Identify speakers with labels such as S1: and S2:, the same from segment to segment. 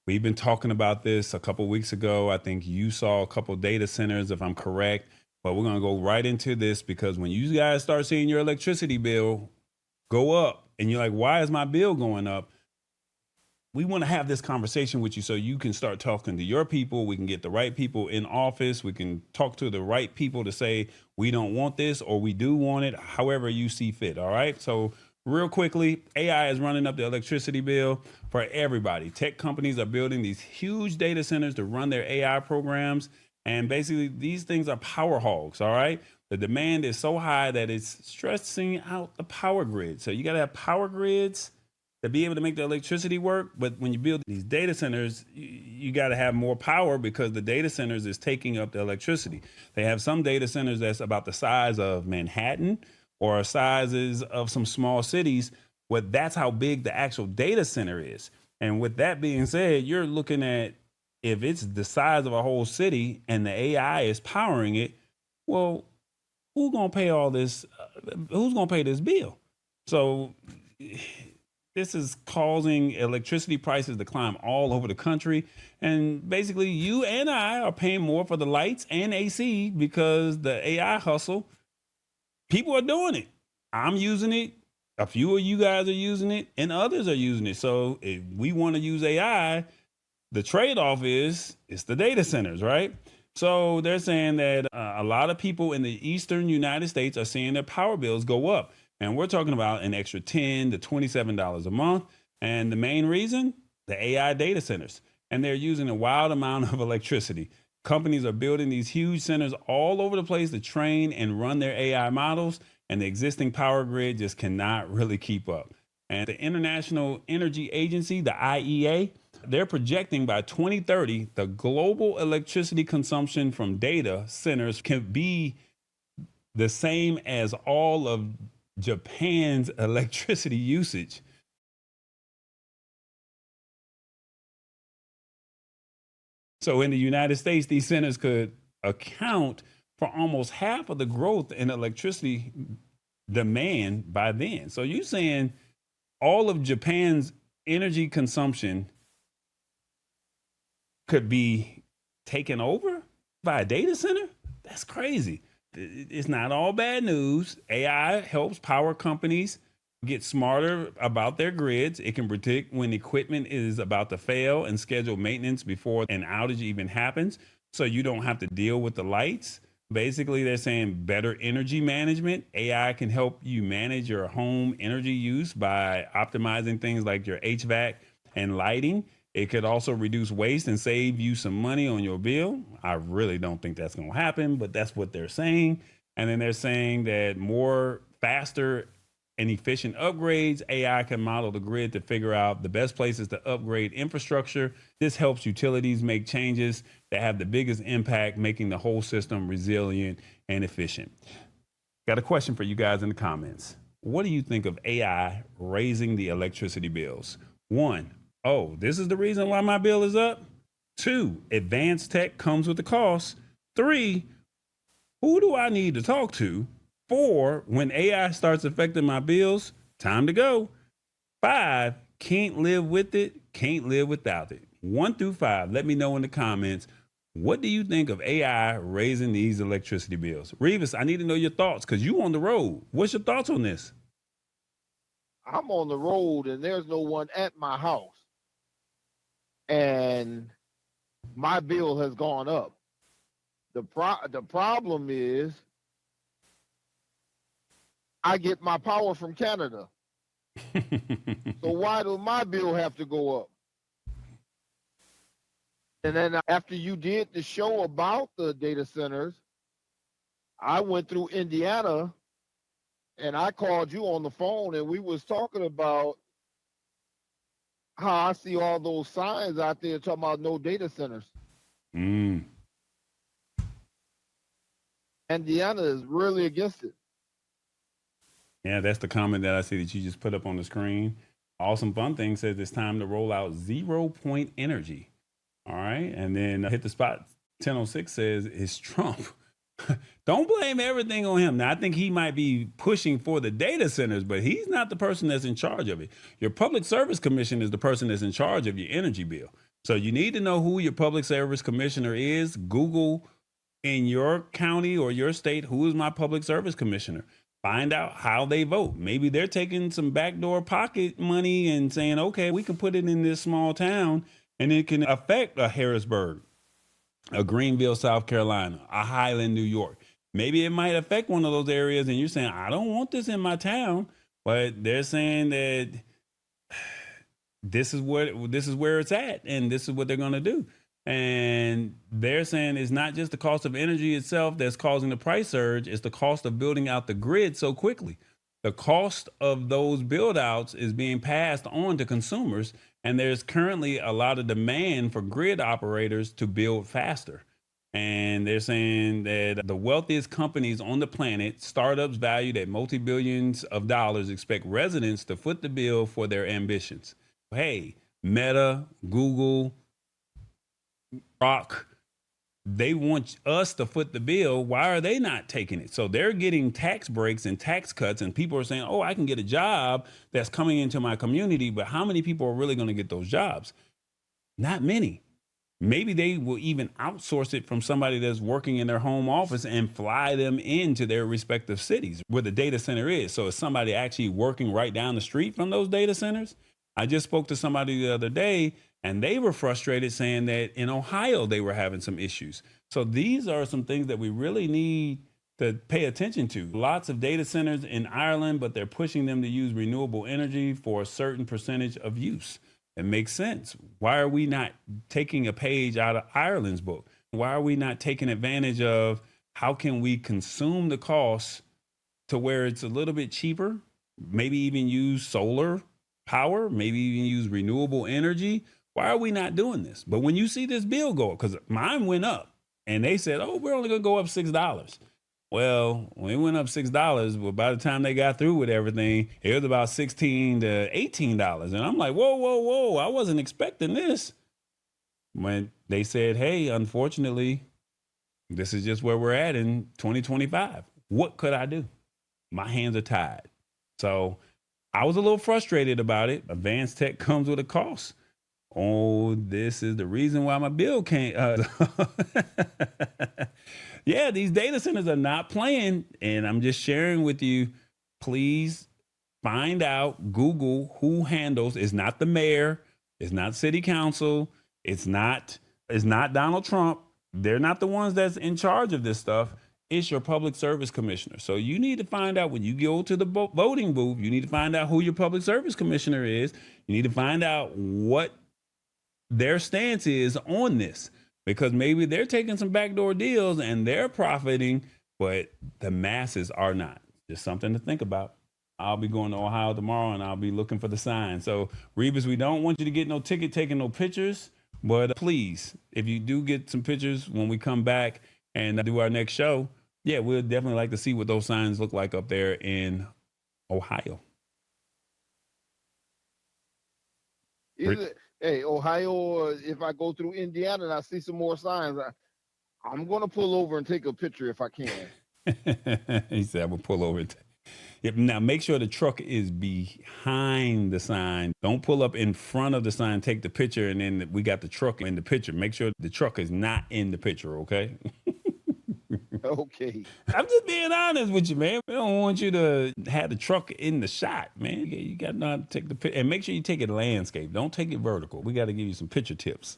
S1: We've been talking about this a couple weeks ago. I think you saw a couple data centers, if I'm correct. But we're going to go right into this because when you guys start seeing your electricity bill go up and you're like, why is my bill going up? We want to have this conversation with you so you can start talking to your people. We can get the right people in office. We can talk to the right people to say, we don't want this or we do want it, however you see fit. All right. So, real quickly, AI is running up the electricity bill for everybody. Tech companies are building these huge data centers to run their AI programs. And basically, these things are power hogs. All right. The demand is so high that it's stressing out the power grid. So, you got to have power grids to be able to make the electricity work. But when you build these data centers, you got to have more power because the data centers is taking up the electricity. They have some data centers that's about the size of Manhattan or sizes of some small cities. But that's how big the actual data center is. And with that being said, you're looking at if it's the size of a whole city and the AI is powering it, well, who's going to pay all this? Who's going to pay this bill? So this is causing electricity prices to climb all over the country. And basically, you and I are paying more for the lights and AC because the AI hustle, people are doing it. I'm using it. A few of you guys are using it and others are using it. So if we want to use AI, the trade-off is it's the data centers, right? So they're saying that a lot of people in the eastern United States are seeing their power bills go up. And we're talking about an extra $10 to $27 a month. And the main reason, the AI data centers. And they're using a wild amount of electricity. Companies are building these huge centers all over the place to train and run their AI models. And the existing power grid just cannot really keep up. And the International Energy Agency, the IEA, they're projecting by 2030, the global electricity consumption from data centers can be the same as all of Japan's electricity usage. So in the United States, these centers could account for almost half of the growth in electricity demand by then. So you're saying all of Japan's energy consumption could be taken over by a data center? That's crazy. It's not all bad news. AI helps power companies get smarter about their grids. It can predict when equipment is about to fail and schedule maintenance before an outage even happens. So you don't have to deal with the lights. Basically, they're saying better energy management. AI can help you manage your home energy use by optimizing things like your HVAC and lighting. It could also reduce waste and save you some money on your bill. I really don't think that's going to happen, but that's what they're saying. And then they're saying that more faster and efficient upgrades, AI can model the grid to figure out the best places to upgrade infrastructure. This helps utilities make changes that have the biggest impact, making the whole system resilient and efficient. Got a question for you guys in the comments. What do you think of AI raising the electricity bills? 1, oh, this is the reason why my bill is up. 2, advanced tech comes with the cost. 3, who do I need to talk to? 4, when AI starts affecting my bills, time to go. 5, can't live with it, can't live without it. 1 through 5, let me know in the comments. What do you think of AI raising these electricity bills? Revis, I need to know your thoughts because you on the road. What's your thoughts on this?
S2: I'm on the road and there's no one at my house. And my bill has gone up. The problem is I get my power from Canada. So why do my bill have to go up? And then after you did the show about the data centers, I went through Indiana and I called you on the phone and we was talking about how I see all those signs out there talking about no data centers. Indiana is really against it.
S1: Yeah, that's the comment that I see that you just put up on the screen. Awesome Fun Thing says it's time to roll out 0 point energy. All right. And then Hit the Spot 1006 says it's Trump. Don't blame everything on him. Now, I think he might be pushing for the data centers, but he's not the person that's in charge of it. Your Public Service Commission is the person that's in charge of your energy bill. So you need to know who your public service commissioner is. Google in your county or your state, who is my public service commissioner? Find out how they vote. Maybe they're taking some backdoor pocket money and saying, okay, we can put it in this small town and it can affect a Harrisburg, a Greenville, South Carolina, a Highland, New York. Maybe it might affect one of those areas and you're saying, I don't want this in my town, but they're saying that this is where it's at and this is what they're going to do. And they're saying it's not just the cost of energy itself that's causing the price surge, it's the cost of building out the grid so quickly. The cost of those build outs is being passed on to consumers, and there's currently a lot of demand for grid operators to build faster. And they're saying that the wealthiest companies on the planet, startups valued at multi-billions of dollars, expect residents to foot the bill for their ambitions. Hey, Meta, Google, Rock, they want us to foot the bill. Why are they not taking it? So they're getting tax breaks and tax cuts, and people are saying, oh, I can get a job that's coming into my community, but how many people are really going to get those jobs? Not many. Maybe they will even outsource it from somebody that's working in their home office and fly them into their respective cities where the data center is. So is somebody actually working right down the street from those data centers? I just spoke to somebody the other day and they were frustrated saying that in Ohio, they were having some issues. So these are some things that we really need to pay attention to. Lots of data centers in Ireland, but they're pushing them to use renewable energy for a certain percentage of use. It makes sense. Why are we not taking a page out of Ireland's book? Why are we not taking advantage of how can we consume the costs to where it's a little bit cheaper? Maybe even use solar power, maybe even use renewable energy. Why are we not doing this? But when you see this bill go up, because mine went up and they said, oh, we're only going to go up $6. Well, when it went up $6, well, by the time they got through with everything, it was about $16 to $18. And I'm like, whoa, I wasn't expecting this. When they said, hey, unfortunately, this is just where we're at in 2025. What could I do? My hands are tied. So I was a little frustrated about it. Advanced tech comes with a cost. Oh, this is the reason why my bill can't. Yeah, these data centers are not playing. And I'm just sharing with you, please find out, Google who handles, it's not the mayor, it's not city council, it's not Donald Trump. They're not the ones that's in charge of this stuff. It's your public service commissioner. So you need to find out when you go to the voting booth, you need to find out who your public service commissioner is. You need to find out what their stance is on this, because maybe they're taking some backdoor deals and they're profiting, but the masses are not. Just something to think about. I'll be going to Ohio tomorrow and I'll be looking for the sign. So Rebus, we don't want you to get no ticket taking no pictures, but please, if you do get some pictures when we come back and do our next show, yeah, we'd definitely like to see what those signs look like up there in Ohio.
S2: Hey, Ohio, if I go through Indiana and I see some more signs, I'm going to pull over and take a picture if I can.
S1: He said, I'm going to pull over. Now, make sure the truck is behind the sign. Don't pull up in front of the sign, take the picture, and then we got the truck in the picture. Make sure the truck is not in the picture, okay?
S2: Okay.
S1: I'm just being honest with you, man. We don't want you to have the truck in the shot, man. You got to know how to take the picture. And make sure you take it landscape. Don't take it vertical. We got to give you some picture tips.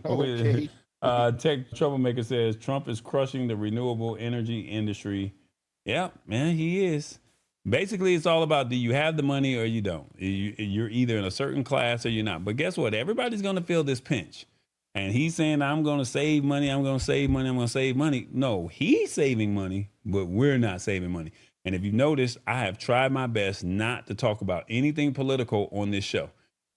S2: Okay.
S1: Tech Troublemaker says, Trump is crushing the renewable energy industry. Yeah, man, he is. Basically, it's all about, do you have the money or you don't? You're either in a certain class or you're not. But guess what? Everybody's going to feel this pinch. And he's saying, I'm going to save money. I'm going to save money. I'm going to save money. No, he's saving money, but we're not saving money. And if you notice, I have tried my best not to talk about anything political on this show.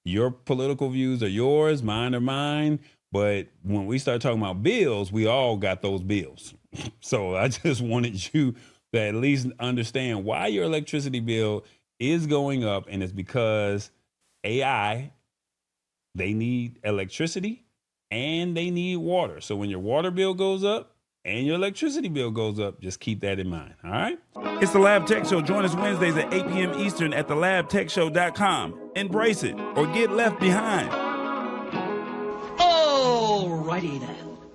S1: Your political views are yours, mine are mine. But when we start talking about bills, we all got those bills. So I just wanted you to at least understand why your electricity bill is going up. And it's because AI, they need electricity and they need water. So when your water bill goes up and your electricity bill goes up, just keep that in mind. All right. It's the Lab Tech Show. Join us Wednesdays at 8 p.m. Eastern at thelabtechshow.com. Embrace it or get left behind.
S3: Alrighty then.